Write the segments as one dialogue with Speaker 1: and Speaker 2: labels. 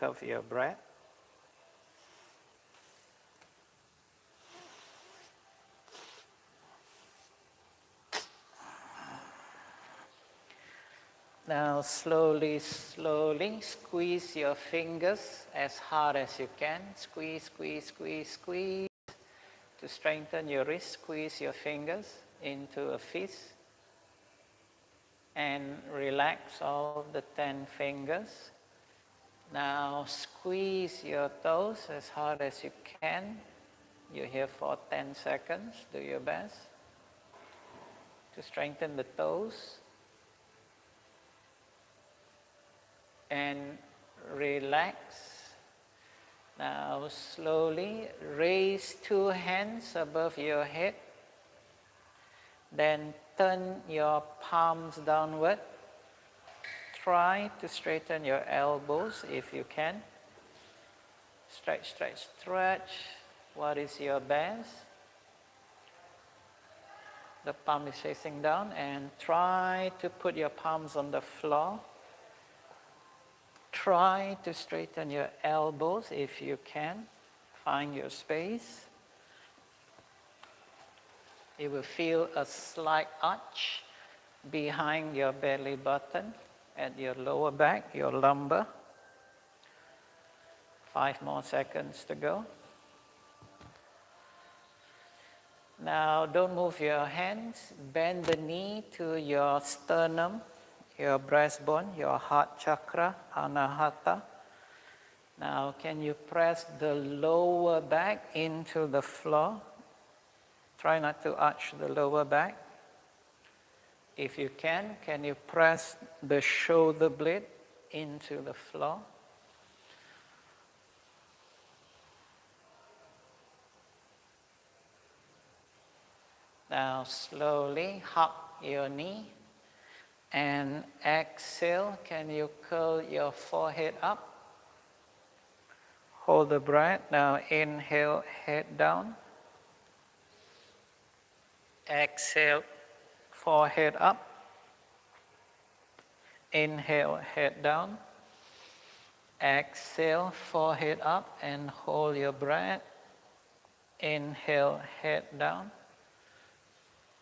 Speaker 1: of your breath. Now slowly, slowly squeeze your fingers as hard as you can. Squeeze, squeeze, squeeze, squeeze. To strengthen your wrist, squeeze your fingers into a fist. And relax all the 10 fingers. Now squeeze your toes as hard as you can. You're here for 10 seconds. Do your best to strengthen the toes. And relax. Now slowly raise 2 hands above your head. Then turn your palms downward. Try to straighten your elbows if you can. Stretch, stretch, stretch. What is your best? The palm is facing down, and try to put your palms on the floor. Try to straighten your elbows if you can. Find your space. You will feel a slight arch behind your belly button at your lower back, your lumbar. 5 more seconds to go. Now don't move your hands. Bend the knee to your sternum, your breastbone, your heart chakra, anahata. Now can you press the lower back into the floor? Try not to arch the lower back. If you can you press the shoulder blade into the floor? Now slowly hug your knee and exhale. Can you curl your forehead up? Hold the breath. Now inhale, head down. Exhale, forehead up. Inhale, head down. Exhale, forehead up, and hold your breath. Inhale, head down.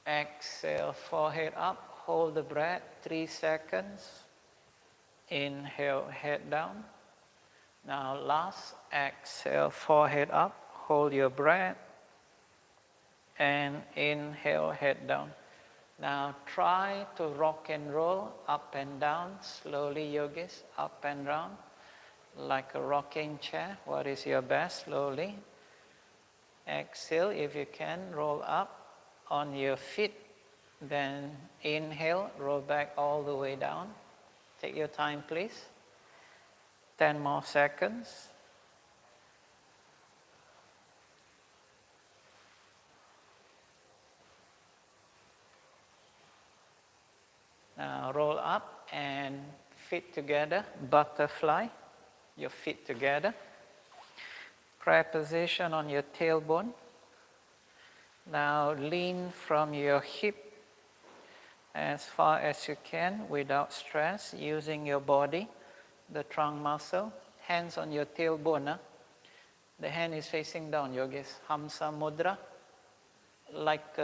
Speaker 1: Exhale, forehead up, hold the breath, 3 seconds. Inhale, head down. Now last, exhale, forehead up, hold your breath. And inhale, head down. Now try to rock and roll up and down, slowly yogis, up and down, like a rocking chair. What is your best? Slowly. Exhale, if you can, roll up on your feet. Then inhale, roll back all the way down. Take your time, please. 10 more seconds. Now roll up and feet together, butterfly, your feet together. Prayer position on your tailbone. Now lean from your hip as far as you can without stress, using your body, the trunk muscle. Hands on your tailbone. The hand is facing down, yogis. Hamsa mudra, like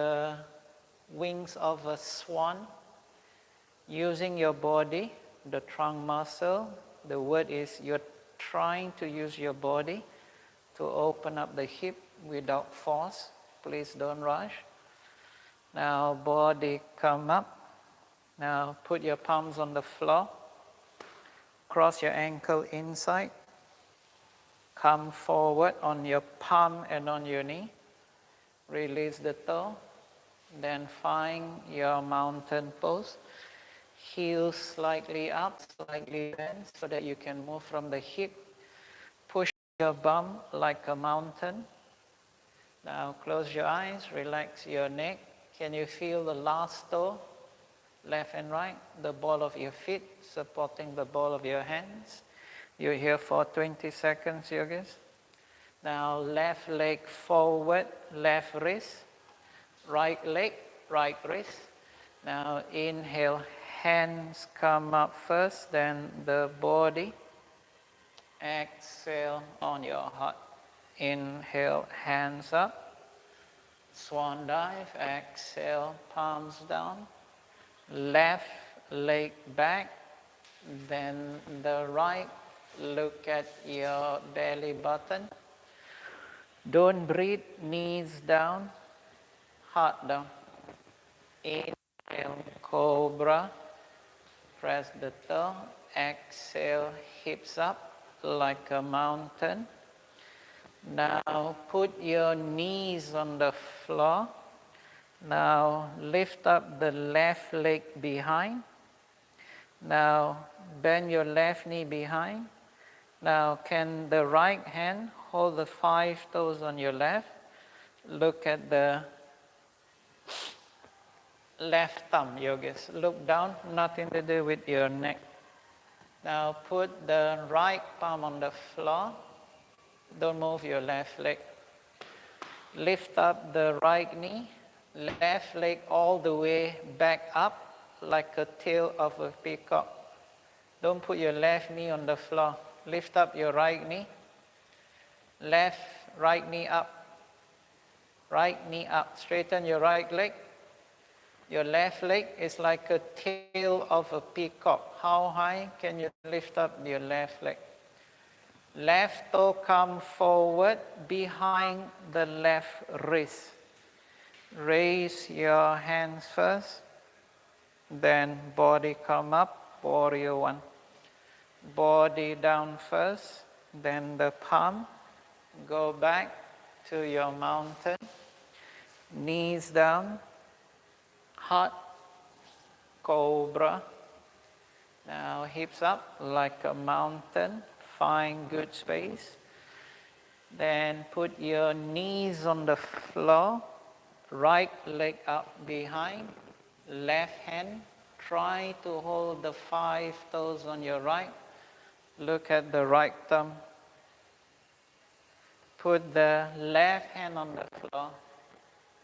Speaker 1: wings of a swan. Using your body, the trunk muscle. The word is you're trying to use your body to open up the hip without force. Please don't rush. Now body come up. Now put your palms on the floor. Cross your ankle inside. Come forward on your palm and on your knee. Release the toe. Then find your mountain pose. Heel slightly up, slightly bent, so that you can move from the hip. Push your bum like a mountain. Now close your eyes, relax your neck. Can you feel the last toe, left and right, the ball of your feet supporting the ball of your hands? You're here for 20 seconds, yogis. Now left leg forward, left wrist, right leg, right wrist. Now inhale, hands come up first, then the body. Exhale on your heart. Inhale, hands up. Swan dive. Exhale, palms down. Left leg back. Then the right. Look at your belly button. Don't breathe. Knees down. Heart down. Inhale, cobra. Press the toe. Exhale, hips up like a mountain. Now put your knees on the floor. Now lift up the left leg behind. Now bend your left knee behind. Now can the right hand hold the 5 toes on your left? Look at the left thumb, yogis. Look down, nothing to do with your neck. Now put the right palm on the floor. Don't move your left leg. Lift up the right knee. Left leg all the way back up like a tail of a peacock. Don't put your left knee on the floor. Lift up your right knee. Right knee up. Right knee up. Straighten your right leg. Your left leg is like a tail of a peacock. How high can you lift up your left leg? Left toe come forward behind the left wrist. Raise your hands first, then body come up, warrior one. Body down first, then the palm. Go back to your mountain. Knees down, heart, cobra. Now hips up like a mountain. Find good space. Then put your knees on the floor. Right leg up behind. Left hand. Try to hold the 5 toes on your right. Look at the right thumb. Put the left hand on the floor.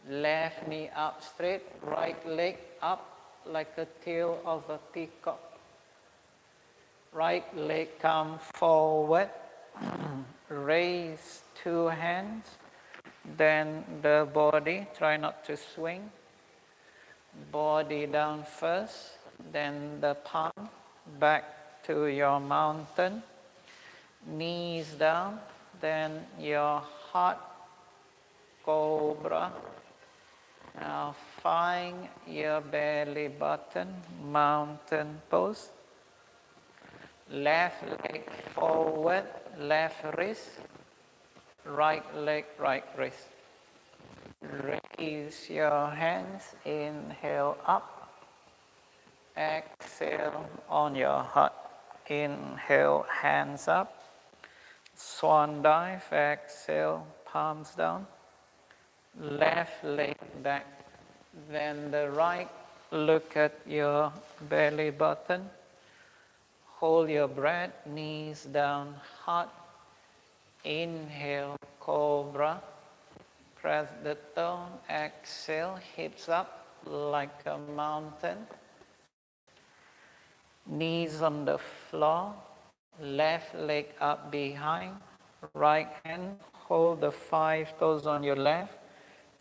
Speaker 1: Left knee up straight. Right leg up like a tail of a peacock. Right leg come forward. Raise 2 hands. Then the body, try not to swing. Body down first. Then the palm back to your mountain. Knees down. Then your heart, cobra. Now find your belly button, mountain pose. Left leg forward, left wrist, right leg, right wrist. Raise your hands, inhale up, exhale on your heart. Inhale, hands up, swan dive, exhale, palms down, left leg back, then the right, look at your belly button. Hold your breath, knees down, heart. Inhale, cobra. Press the toe, exhale, hips up like a mountain. Knees on the floor, left leg up behind. Right hand, hold the 5 toes on your left.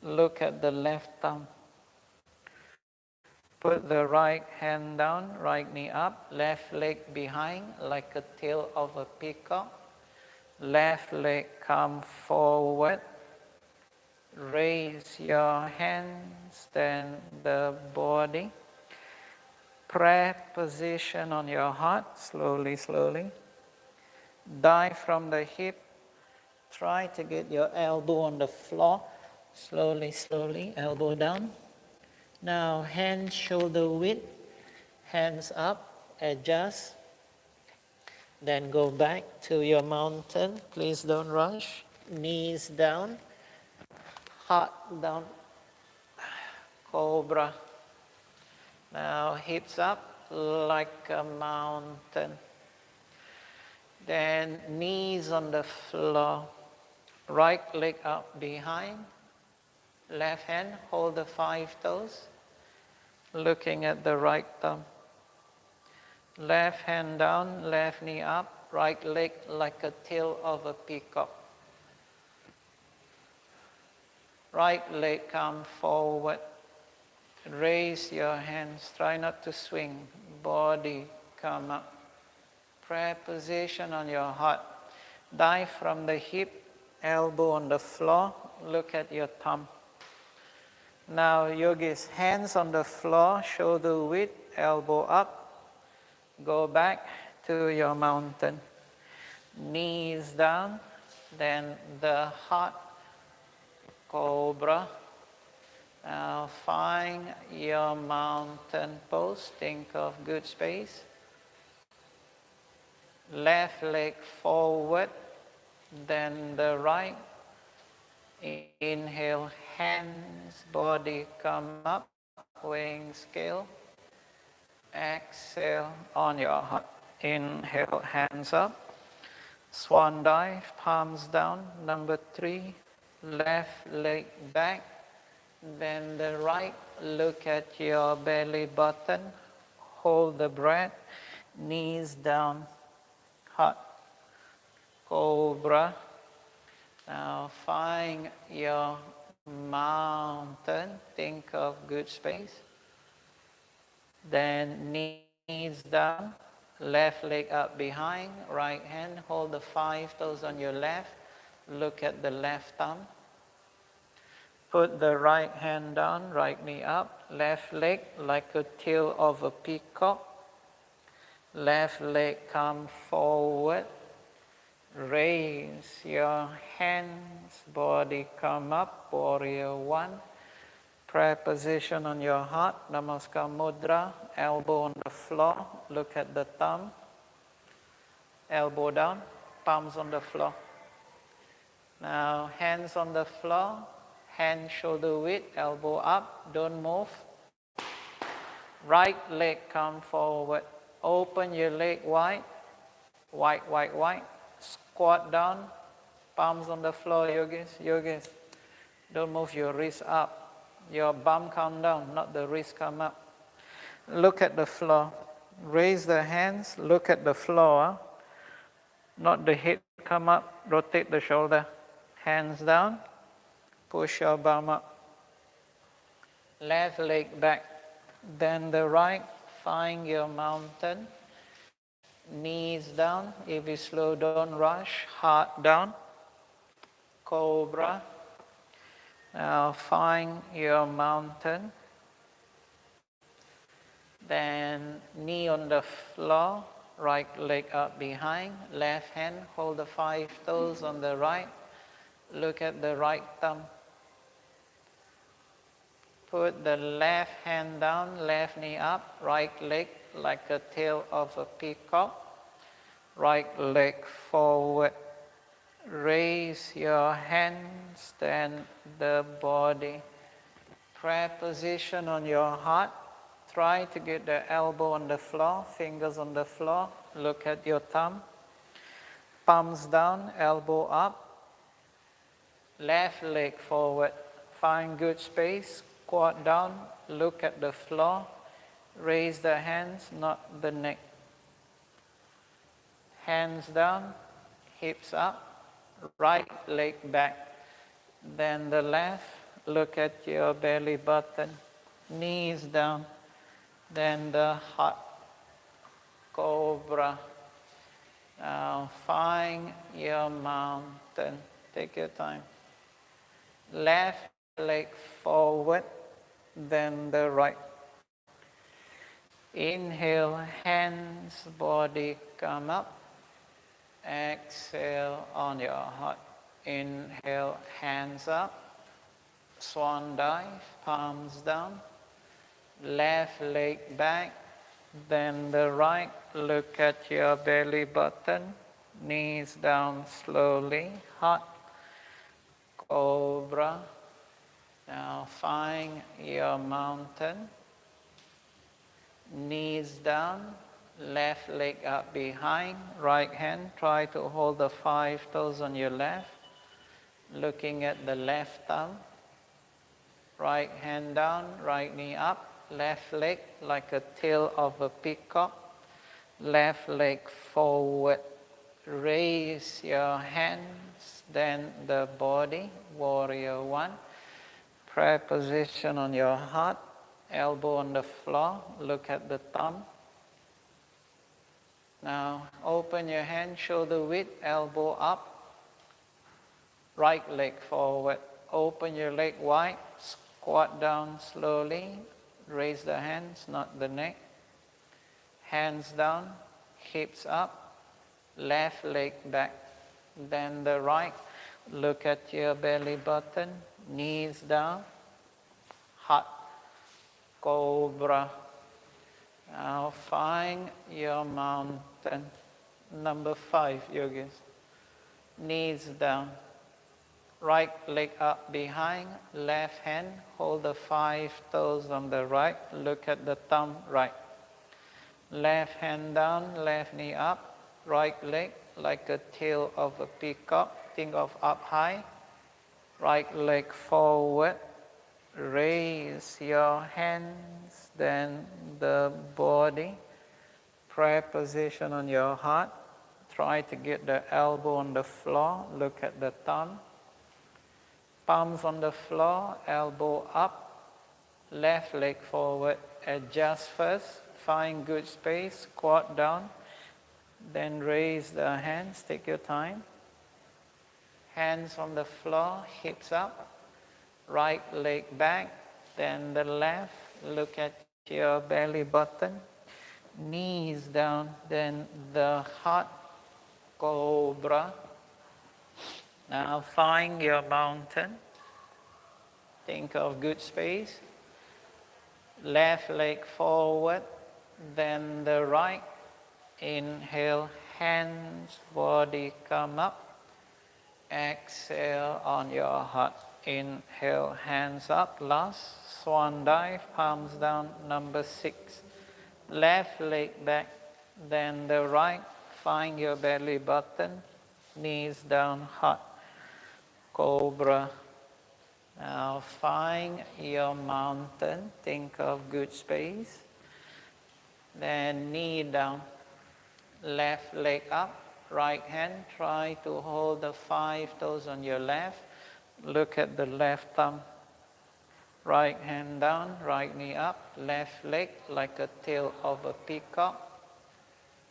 Speaker 1: Look at the left thumb. Put the right hand down, right knee up, left leg behind like a tail of a peacock. Left leg come forward. Raise your hands, then the body. Prayer position on your heart, slowly, slowly. Dive from the hip. Try to get your elbow on the floor. Slowly, slowly, elbow down. Now, hands shoulder width, hands up, adjust. Then go back to your mountain. Please don't rush. Knees down, heart down, cobra. Now, hips up like a mountain. Then knees on the floor. Right leg up behind. Left hand, hold the 5 toes. Looking at the right thumb. Left hand down, left knee up, right leg like a tail of a peacock. Right leg come forward. Raise your hands, try not to swing. Body come up. Prayer position on your heart. Dive from the hip, elbow on the floor. Look at your thumb. Now, yogis, hands on the floor, shoulder width, elbow up. Go back to your mountain. Knees down, then the heart, cobra. Now find your mountain pose, think of good space. Left leg forward, then the right. Inhale, hands, body come up, weighing scale. Exhale on your heart. Inhale, hands up. Swan dive, palms down. Number 3, left leg back. Then the right, look at your belly button. Hold the breath. Knees down, heart, cobra. Now find your mountain. Think of good space. Then knees down, left leg up behind, right hand, hold the 5 toes on your left, look at the left thumb. Put the right hand down, right knee up, left leg like a tail of a peacock. Left leg come forward. Raise your hands, body come up, warrior 1. Prayer position on your heart, Namaskar mudra, elbow on the floor, look at the thumb, elbow down, palms on the floor. Now hands on the floor, hand shoulder width, elbow up, don't move. Right leg come forward, open your leg wide, wide. Squat down, palms on the floor, yogis. Don't move your wrist up. Your bum come down, not the wrist come up. Look at the floor. Raise the hands, look at the floor. Not the head come up, rotate the shoulder. Hands down, push your bum up. Left leg back. Then the right, find your mountain. Knees down, if you slow, don't rush. Heart down, cobra. Now find your mountain. Then knee on the floor, right leg up behind, left hand, hold the 5 toes on the right. Look at the right thumb. Put the left hand down, left knee up, right leg like a tail of a peacock. Right leg forward. Raise your hands, then the body. Prayer position on your heart. Try to get the elbow on the floor, fingers on the floor. Look at your thumb. Palms down, elbow up. Left leg forward. Find good space. Squat down, look at the floor. Raise the hands, not the neck. Hands down, hips up, right leg back. Then the left, look at your belly button. Knees down, then the heart, cobra. Now find your mountain. Take your time. Left leg forward, then the right. Inhale, hands, body come up. Exhale on your heart. Inhale, hands up. Swan dive, palms down. Left leg back, then the right. Look at your belly button. Knees down slowly. Heart, cobra. Now find your mountain. Knees down, left leg up behind, right hand, try to hold the 5 toes on your left, looking at the left thumb. Right hand down, right knee up, left leg like a tail of a peacock, left leg forward. Raise your hands, then the body, warrior one. Prayer position on your heart, elbow on the floor, look at the thumb. Now open your hand, shoulder width, elbow up, right leg forward. Open your leg wide, squat down slowly, raise the hands, not the neck. Hands down, hips up, left leg back. Then the right, look at your belly button, knees down, heart, cobra. Now find your mountain. Number 5, yogis. Knees down. Right leg up behind, left hand, hold the 5 toes on the right, look at the thumb right. Left hand down, left knee up, right leg like a tail of a peacock, think of up high. Right leg forward, raise your hands, then the body. Prayer position on your heart. Try to get the elbow on the floor, look at the thumb. Palms on the floor, elbow up, left leg forward, adjust first, find good space, squat down, then raise the hands, take your time. Hands on the floor, hips up, right leg back, then the left, look at your belly button, knees down, then the heart, cobra. Now find your mountain. Think of good space. Left leg forward, then the right. Inhale, hands, body come up. Exhale on your heart. Inhale, hands up. Last, swan dive, palms down, number 6. Left leg back, then the right. Find your belly button, knees down, heart. Cobra. Now find your mountain, think of good space. Then knee down, left leg up, right hand, try to hold the 5 toes on your left. Look at the left thumb. Right hand down, right knee up, left leg like a tail of a peacock.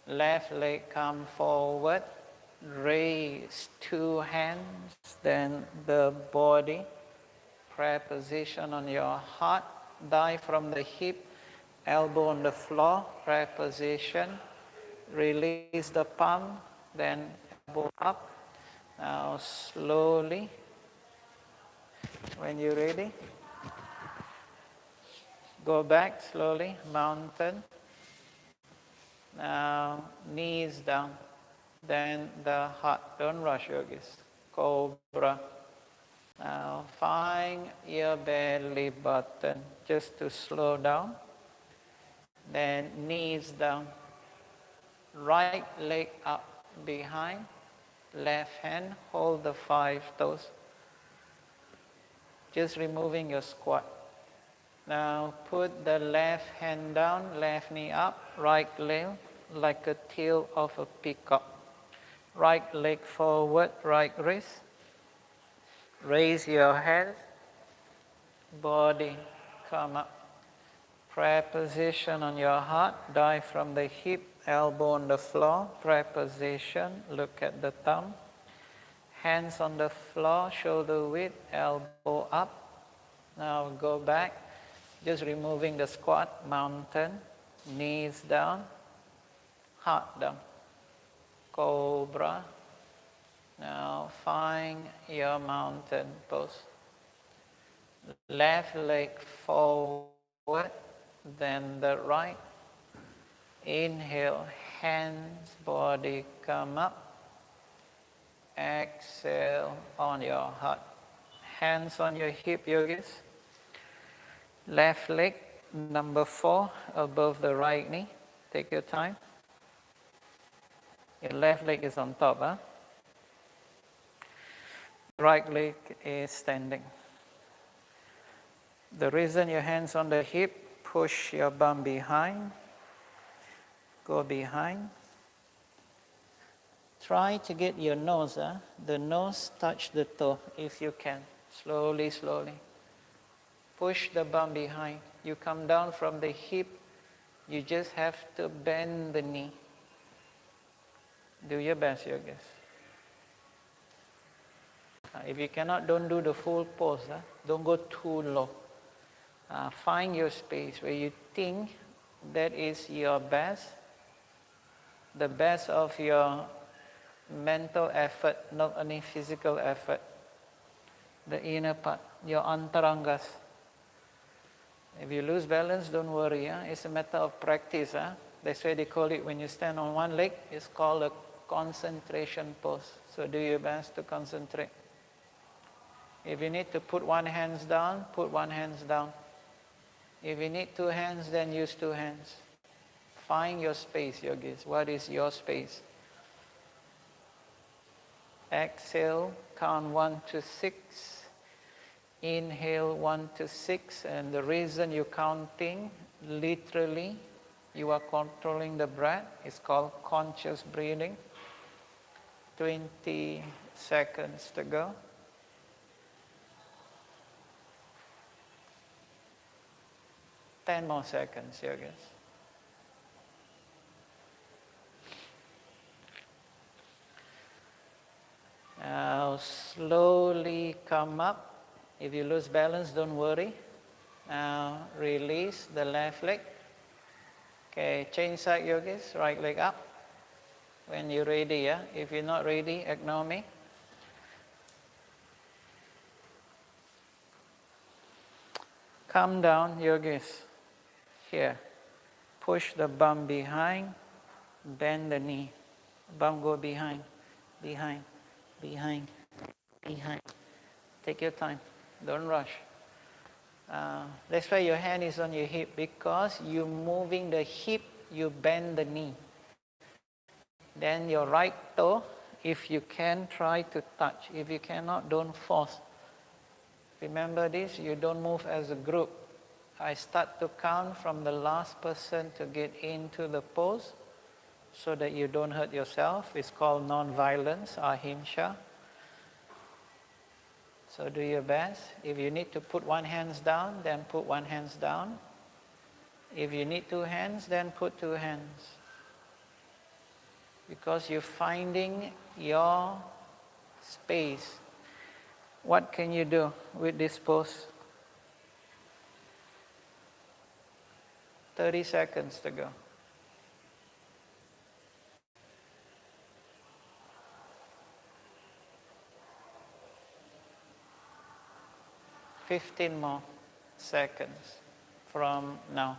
Speaker 1: Left leg come forward. Raise 2 hands, then the body. Prayer position on your heart. Dive from the hip, elbow on the floor. Prayer position. Release the palm, then elbow up. Now slowly, when you're ready, go back slowly, mountain. Now knees down. Then the heart, don't rush yogis, cobra. Now find your belly button, just to slow down. Then knees down, right leg up behind, left hand, hold the 5 toes. Just removing your squat. Now put the left hand down, left knee up, right leg like a tail of a peacock. Right leg forward, right wrist. Raise your head, body come up. Prayer position on your heart, dive from the hip, elbow on the floor. Prayer position, look at the thumb. Hands on the floor, shoulder width, elbow up. Now go back, just removing the squat, mountain, knees down, heart down. Cobra. Now find your mountain pose. Left leg forward, then the right. Inhale, hands, body come up. Exhale on your heart. Hands on your hip, yogis. Left leg, number 4, above the right knee. Take your time. Your left leg is on top, huh? Right leg is standing. The reason your hands on the hip, push your bum behind. Go behind. Try to get your nose, the nose touch the toe if you can. Slowly, slowly. Push the bum behind. You come down from the hip, you just have to bend the knee. Do your best, yogis. If you cannot, don't do the full pose. Don't go too low. Find your space where you think that is your best, the best of your mental effort, not only physical effort. The inner part, your antarangas. If you lose balance, don't worry. It's a matter of practice. That's why they call it, when you stand on one leg, it's called a concentration pose. So do your best to concentrate. If you need to put one hand down, put one hand down. If you need two hands, then use two hands. Find your space, yogis. What is your space? Exhale, count 1 to 6. Inhale 1 to 6. And the reason you're counting, literally, you are controlling the breath. It's called conscious breathing. 20 seconds to go. 10 more seconds, yogis. Now slowly come up. If you lose balance, don't worry. Now release the left leg. Okay, change side, yogis. Right leg up. When you're ready, If you're not ready, ignore me. Come down, yogis. Here. Push the bum behind. Bend the knee. Bum go behind. Behind. Behind. Behind. Take your time. Don't rush. That's why your hand is on your hip, because you're moving the hip, you bend the knee. Then your right toe, if you can, try to touch. If you cannot, don't force. Remember this, you don't move as a group. I start to count from the last person to get into the pose so that you don't hurt yourself. It's called non-violence, ahimsa. So do your best. If you need to put one hand down, then put one hand down. If you need two hands, then put two hands. Because you're finding your space. What can you do with this pose? 30 seconds to go. $15 more seconds from now.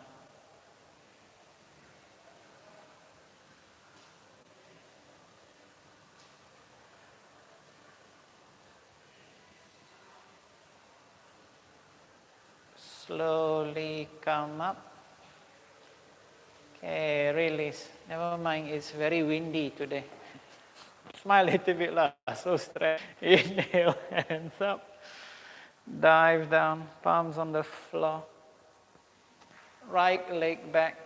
Speaker 1: Slowly come up. Okay, release. Never mind, it's very windy today. Smile a little bit lah, so stressed. Inhale, hands up. Dive down, palms on the floor. Right leg back,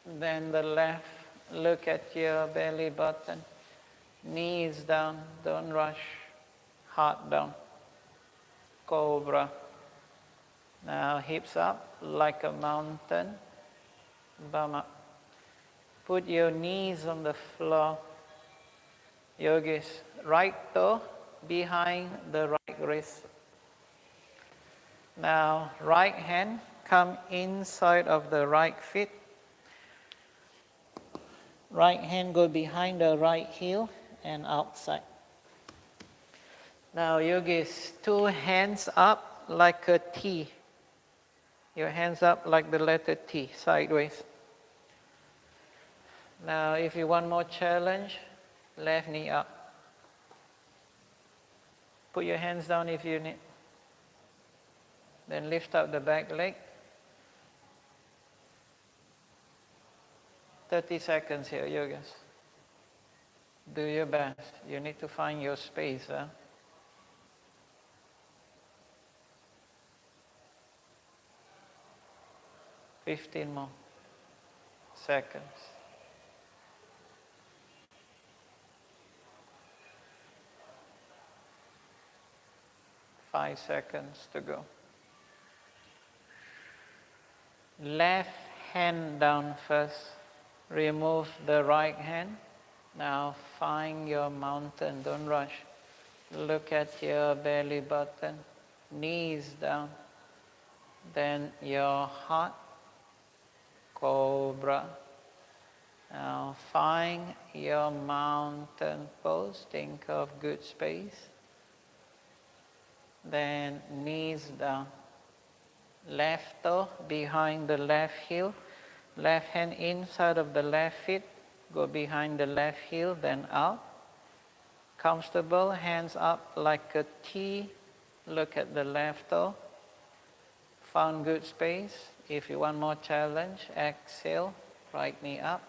Speaker 1: then the left. Look at your belly button. Knees down, don't rush. Heart down. Cobra. Now hips up like a mountain. Bum up. Put your knees on the floor. Yogis, right toe behind the right wrist. Now right hand come inside of the right feet. Right hand go behind the right heel and outside. Now yogis, two hands up like a T. Your hands up like the letter T, sideways. Now if you want more challenge, left knee up. Put your hands down if you need. Then lift up the back leg. 30 seconds here, yogas. Do your best. You need to find your space. 15 more seconds. 5 seconds to go. Left hand down first. Remove the right hand. Now find your mountain, don't rush. Look at your belly button, knees down. Then your heart, cobra. Now find your mountain pose, think of good space. Then knees down. Left toe behind the left heel. Left hand inside of the left feet. Go behind the left heel, then out. Comfortable, hands up like a T. Look at the left toe. Found good space. If you want more challenge, exhale, right knee up.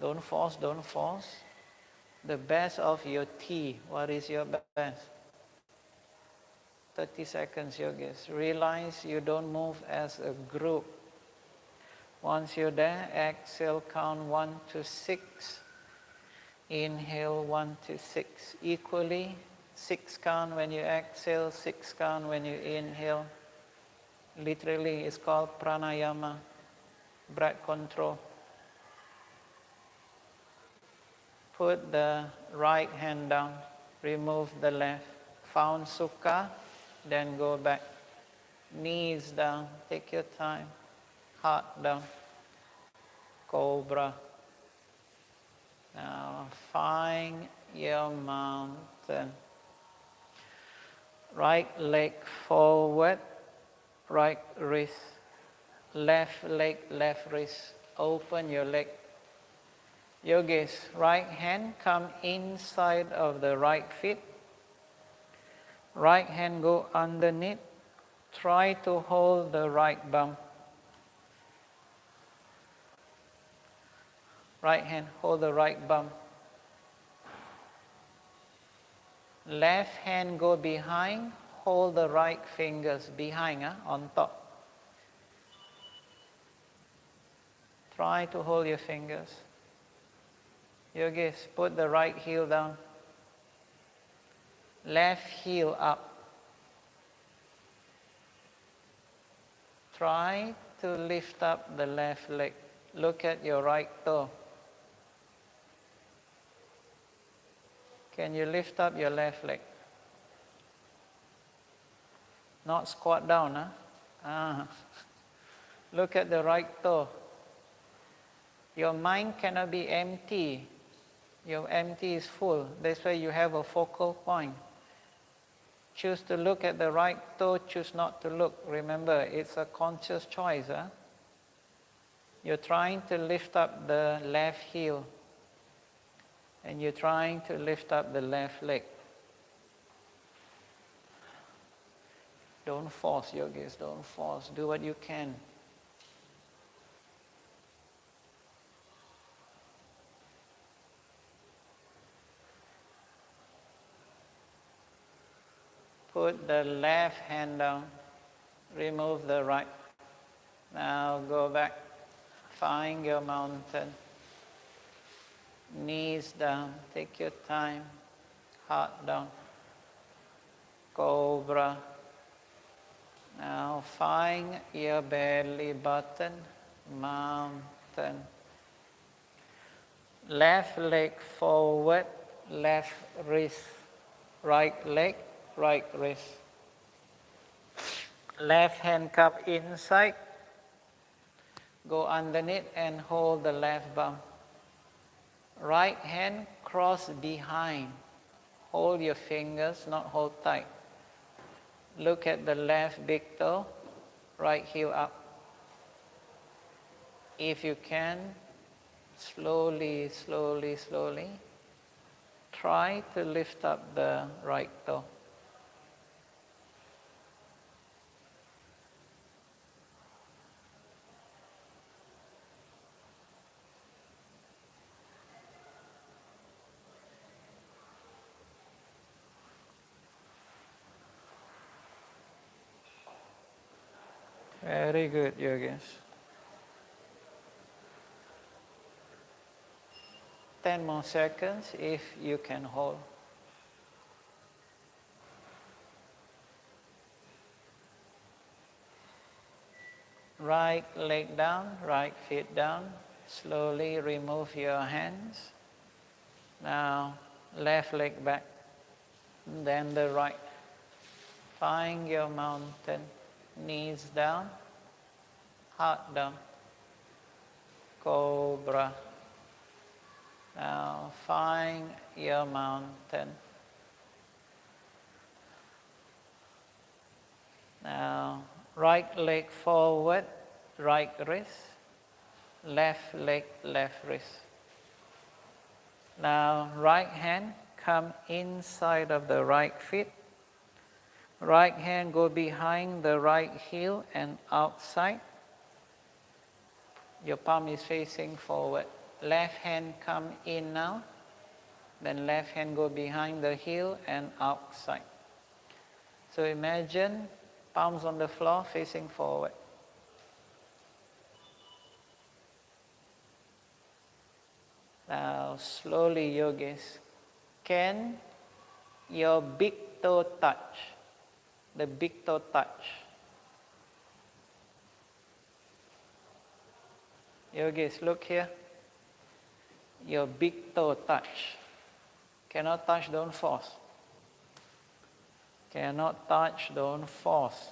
Speaker 1: Don't force, don't force. The best of your T. What is your best? 30 seconds, yogis. Realize you don't move as a group. Once you're there, exhale, count 1 to 6. Inhale 1 to 6. Equally, 6 count when you exhale, 6 count when you inhale. Literally, it's called pranayama, breath control. Put the right hand down, remove the left. Found sukha, then go back. Knees down, take your time. Heart down. Cobra. Now find your mountain. Right leg forward, right wrist. Left leg, left wrist. Open your leg. Yogis, right hand come inside of the right feet. Right hand go underneath. Try to hold the right bum. Right hand, hold the right bum. Left hand go behind, hold the right fingers behind, on top. Try to hold your fingers. Yogis, put the right heel down. Left heel up. Try to lift up the left leg. Look at your right toe. Can you lift up your left leg? Not squat down, Look at the right toe. Your mind cannot be empty. Your empty is full. That's why you have a focal point. Choose to look at the right toe, choose not to look. Remember, it's a conscious choice. You're trying to lift up the left heel. And you're trying to lift up the left leg. Don't force, yogis, don't force. Do what you can. Put the left hand down. Remove the right. Now go back. Find your mountain. Knees down, take your time. Heart down. Cobra. Now find your belly button, mountain. Left leg forward, left wrist. Right leg, right wrist. Left hand cup inside. Go underneath and hold the left bum. Right hand cross behind. Hold your fingers, not hold tight. Look at the left big toe, right heel up. If you can, slowly, slowly, slowly, try to lift up the right toe. Very good, yogis. 10 more seconds if you can hold. Right leg down, right feet down. Slowly remove your hands. Now, left leg back, then the right. Find your mountain. Knees down, heart down. Cobra. Now, find your mountain. Now, right leg forward, right wrist. Left leg, left wrist. Now, right hand come inside of the right feet. Right hand go behind the right heel and outside. Your palm is facing forward. Left hand come in now. Then left hand go behind the heel and outside. So imagine palms on the floor facing forward. Now slowly, yogis, can your big toe touch? The big toe touch. Yogis, look here. Your big toe touch. Cannot touch, don't force. Cannot touch, don't force.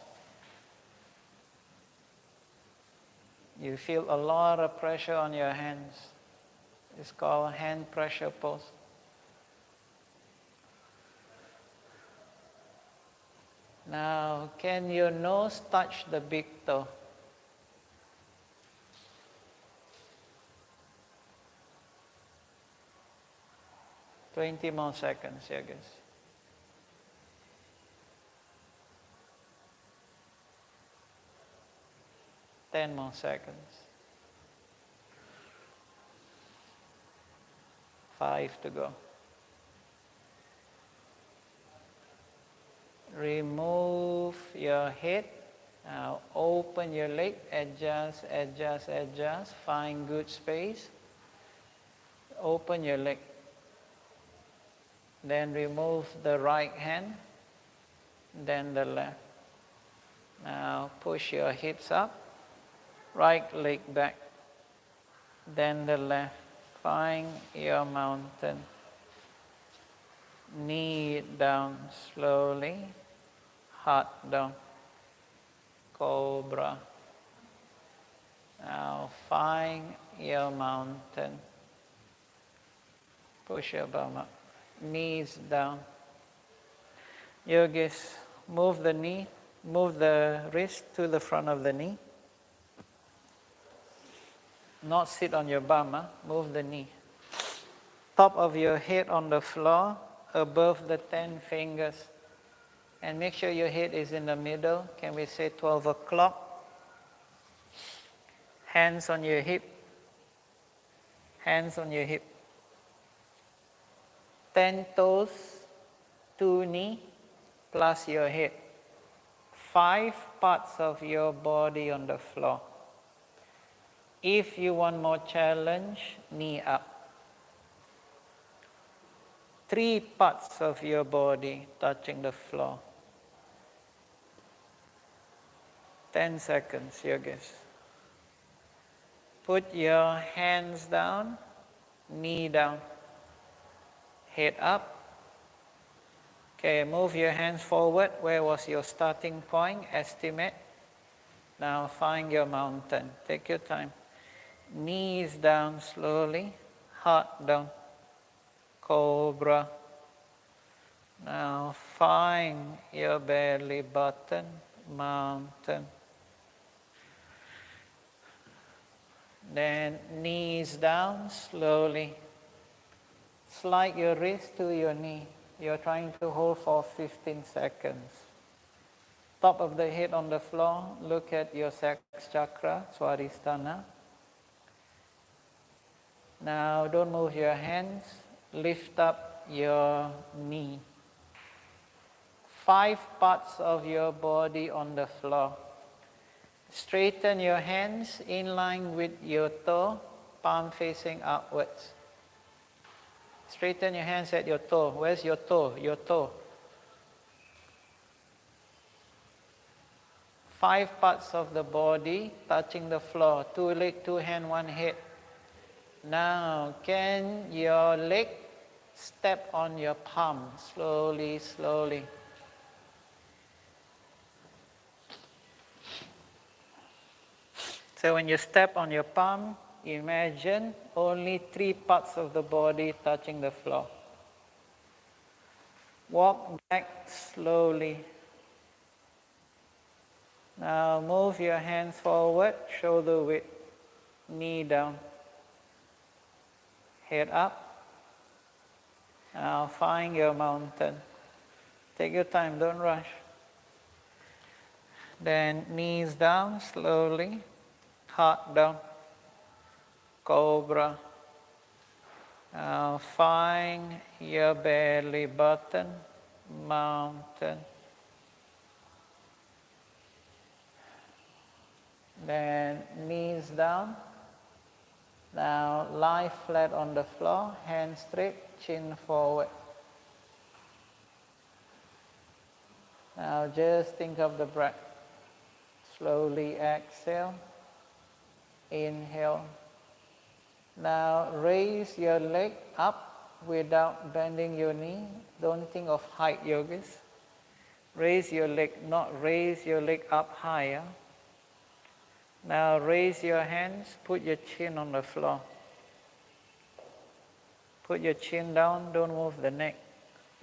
Speaker 1: You feel a lot of pressure on your hands. It's called hand pressure pose. Now, can your nose touch the big toe? Twenty more seconds, yogis. Ten more seconds. 5 to go. Remove your head. Now open your leg, adjust, adjust, adjust. Find good space. Open your leg. Then remove the right hand, then the left. Now push your hips up, right leg back, then the left. Find your mountain. Knee down slowly, heart down. Cobra. Now find your mountain. Push your bum up. Knees down. Yogis, move the knee, move the wrist to the front of the knee. Not sit on your bum, move the knee. Top of your head on the floor, above the 10 fingers. And make sure your head is in the middle. Can we say 12 o'clock? Hands on your hip. Hands on your hip. 10 toes, 2 knee, plus your head. 5 parts of your body on the floor. If you want more challenge, knee up. 3 parts of your body touching the floor. 10 seconds, yogis. Put your hands down, knee down, head up. Okay, move your hands forward. Where was your starting point? Estimate. Now find your mountain. Take your time. Knees down slowly, heart down. Cobra. Now find your belly button, mountain. Then knees down slowly. Slide your wrist to your knee. You're trying to hold for 15 seconds. Top of the head on the floor. Look at your sex chakra, Swadhisthana. Now don't move your hands. Lift up your knee. 5 parts of your body on the floor. Straighten your hands in line with your toe, palm facing upwards. Straighten your hands at your toe. Where's your toe? Your toe. 5 parts of the body touching the floor. 2 legs, 2 hands, 1 head. Now, can your leg step on your palm? Slowly, slowly. So when you step on your palm, imagine only 3 parts of the body touching the floor. Walk back slowly. Now move your hands forward, shoulder width, knee down, head up. Now find your mountain. Take your time, don't rush. Then knees down slowly, heart down, cobra. Now find your belly button, mountain. Then knees down. Now lie flat on the floor, hands straight, chin forward. Now just think of the breath. Slowly exhale, inhale. Now raise your leg up without bending your knee. Don't think of height yogis. Raise your leg, not raise your leg up higher. Now raise your hands, put your chin on the floor. Put your chin down, don't move the neck.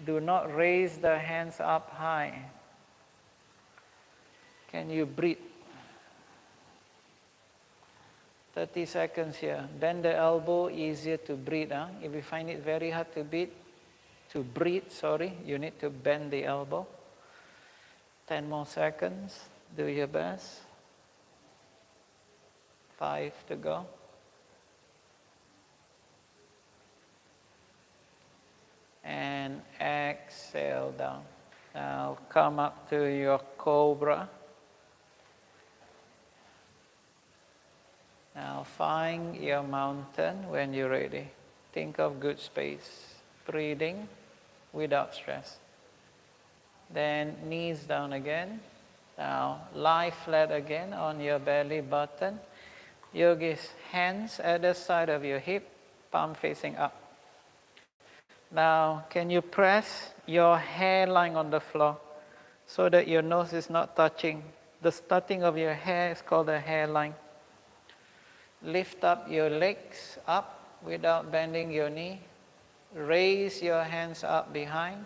Speaker 1: Do not raise the hands up high. Can you breathe? 30 seconds here. Bend the elbow, easier to breathe. If you find it very hard to breathe, you need to bend the elbow. 10 more seconds. Do your best. 5 to go. And exhale down. Now come up to your cobra. Now find your mountain when you're ready. Think of good space. Breathing without stress. Then knees down again. Now lie flat again on your belly button. Yogis, hands at the side of your hip, palm facing up. Now, can you press your hairline on the floor so that your nose is not touching? The starting of your hair is called the hairline. Lift up your legs up without bending your knee. Raise your hands up behind.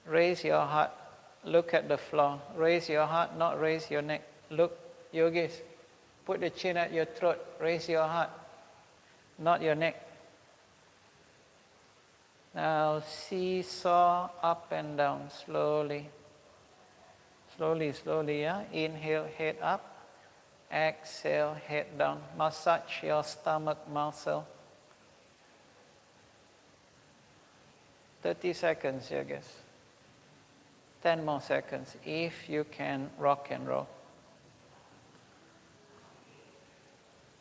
Speaker 1: Raise your heart. Look at the floor. Raise your heart, not raise your neck. Look, yogis. Put the chin at your throat. Raise your heart, not your neck. Now seesaw up and down slowly. Slowly, slowly, yeah? Inhale, head up. Exhale, head down. Massage your stomach muscle. 30 seconds, I guess. 10 more seconds, if you can rock and roll.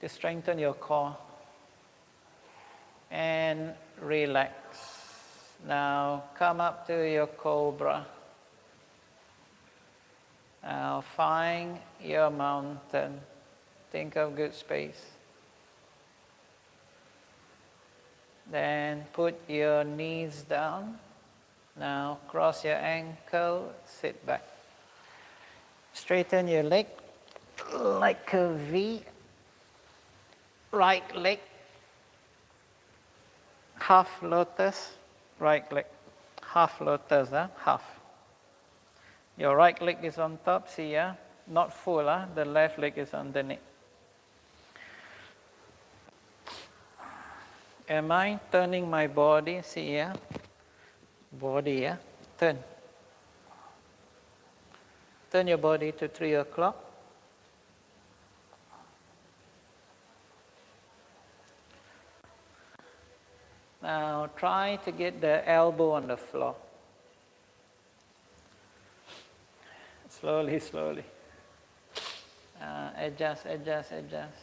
Speaker 1: To strengthen your core. And relax. Now come up to your cobra. Now find your mountain. Think of good space. Then put your knees down. Now cross your ankle, sit back. Straighten your leg like a V. Right leg, half lotus, right leg, half lotus, half. Your right leg is on top, see, not full, the left leg is underneath. Am I turning my body, see, body, turn. Turn your body to 3 o'clock. Now try to get the elbow on the floor. Slowly, slowly. Adjust, adjust, adjust.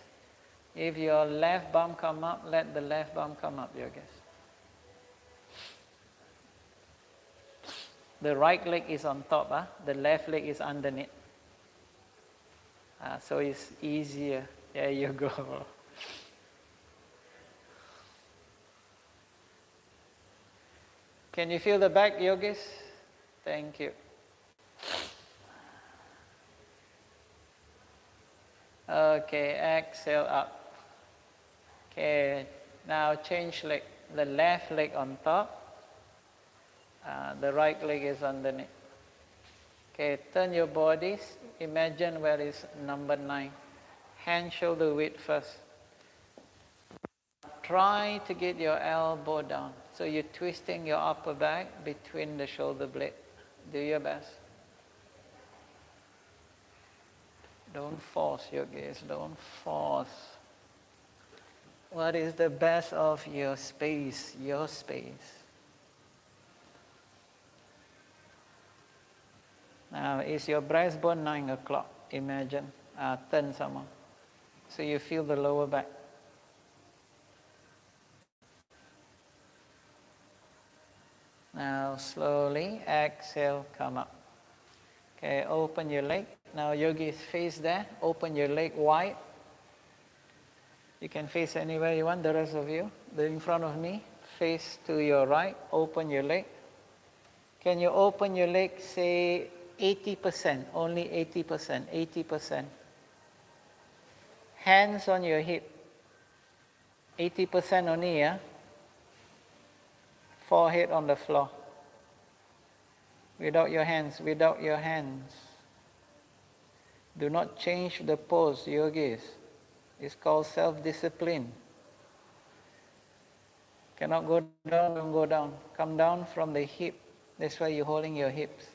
Speaker 1: If your left bum come up, let the left bum come up, yogis. The right leg is on top, the left leg is underneath. So it's easier. There you go. Can you feel the back, yogis? Thank you. Okay, exhale up. Okay, now change leg. The left leg on top. The right leg is underneath. Okay, turn your bodies. Imagine where is number 9. Hand shoulder width first. Try to get your elbow down. So you're twisting your upper back between the shoulder blade. Do your best. Don't force, yogis, don't force. What is the best of your space? Your space. Now, is your breastbone 9 o'clock? Imagine. Turn someone. So you feel the lower back. Now, slowly exhale, come up. Okay, open your leg. Now, yogis, face there. Open your leg wide. You can face anywhere you want, the rest of you. In front of me, face to your right. Open your leg. Can you open your leg, say, 80%, only 80%, 80%. Hands on your hip. 80% only, yeah? Forehead on the floor. Without your hands, without your hands. Do not change the pose, yogis. It's called self-discipline. Cannot go down, don't go down. Come down from the hip. That's why you're holding your hips.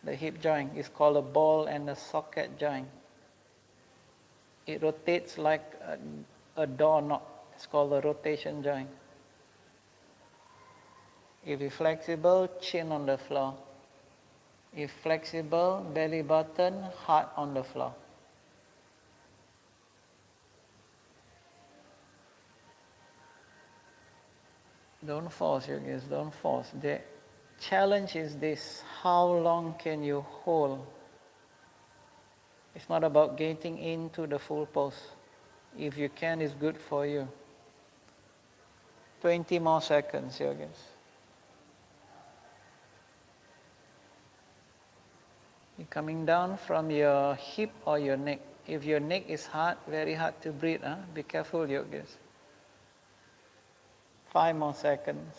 Speaker 1: The hip joint is called a ball and a socket joint. It rotates like a doorknob. It's called a rotation joint. If you're flexible, chin on the floor. If flexible, belly button, heart on the floor. Don't force, yogis, don't force. The challenge is this: how long can you hold? It's not about getting into the full pose. If you can, it's good for you. 20 more seconds, yogis. You're coming down from your hip or your neck. If your neck is hard, very hard to breathe, be careful, yogis. 5 more seconds.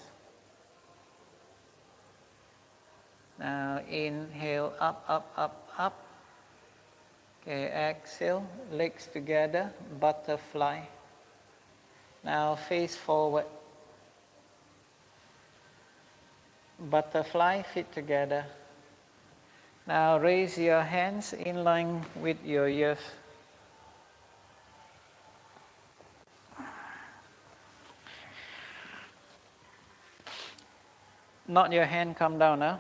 Speaker 1: Now inhale, up, up, up, up. Okay, exhale, legs together, butterfly. Now face forward. Butterfly, feet together. Now raise your hands in line with your ears. Not your hand come down, huh?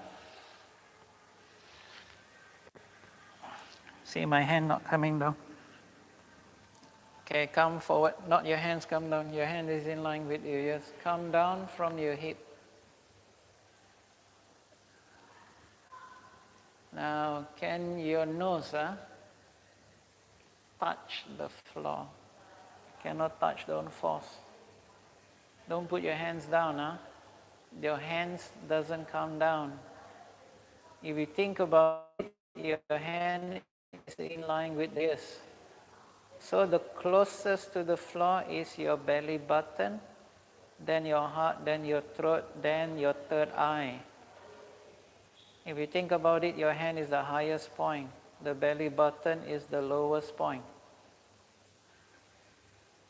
Speaker 1: See my hand not coming down. Okay, come forward. Not your hands come down. Your hand is in line with your ears. Come down from your hip. Now, can your nose touch the floor? Cannot touch, don't force. Don't put your hands down. Your hands doesn't come down. If you think about it, your hand is in line with this. So the closest to the floor is your belly button, then your heart, then your throat, then your third eye. If you think about it, your hand is the highest point. The belly button is the lowest point.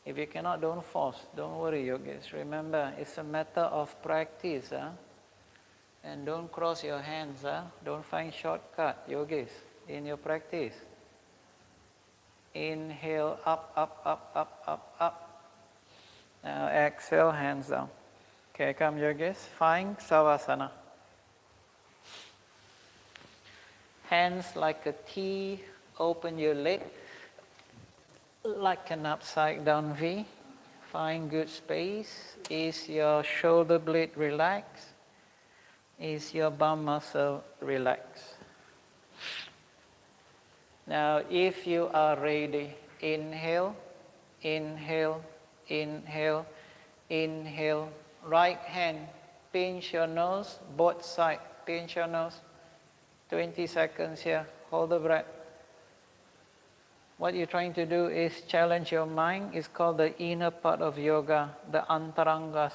Speaker 1: If you cannot, don't force. Don't worry, yogis. Remember, it's a matter of practice. And don't cross your hands. Don't find shortcut, yogis, in your practice. Inhale, up, up, up, up, up, up. Now exhale, hands down. Okay, come, yogis. Find Savasana. Hands like a T. Open your leg like an upside down V. Find good space. Is your shoulder blade relaxed? Is your bum muscle relaxed? Now, if you are ready, inhale, inhale, inhale, inhale. Right hand, pinch your nose, both sides, pinch your nose. 20 seconds here, hold the breath. What you're trying to do is challenge your mind. It's called the inner part of yoga, the antarangas.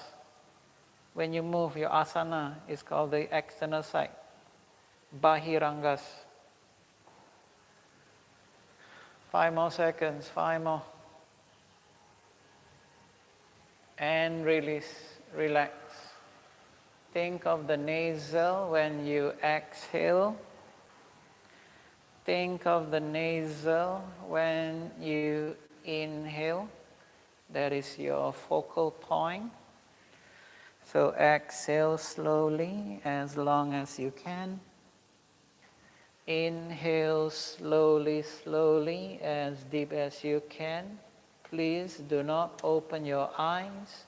Speaker 1: When you move your asana, it's called the external side, bahirangas. 5 more seconds, 5 more. And release, relax. Think of the nasal when you exhale. Think of the nasal when you inhale. That is your focal point. So exhale slowly as long as you can. Inhale slowly, slowly, as deep as you can. Please do not open your eyes.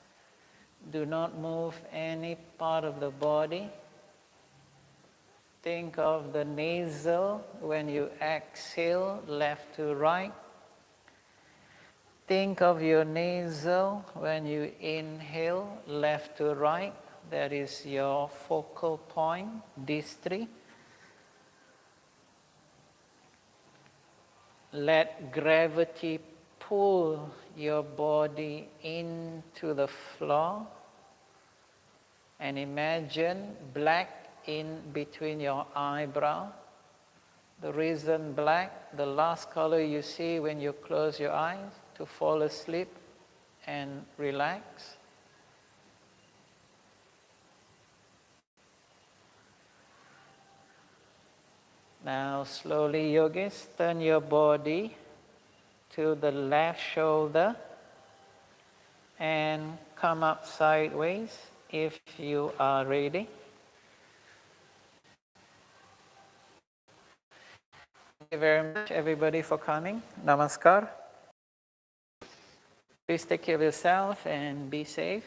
Speaker 1: Do not move any part of the body. Think of the nasal when you exhale, left to right. Think of your nasal when you inhale, left to right. That is your focal point, these three. Let gravity pull your body into the floor and imagine black in between your eyebrow. The reason black, the last color you see when you close your eyes to fall asleep and relax. Now slowly, yogis, turn your body to the left shoulder and come up sideways if you are ready. Thank you very much, everybody, for coming. Namaskar. Please take care of yourself and be safe.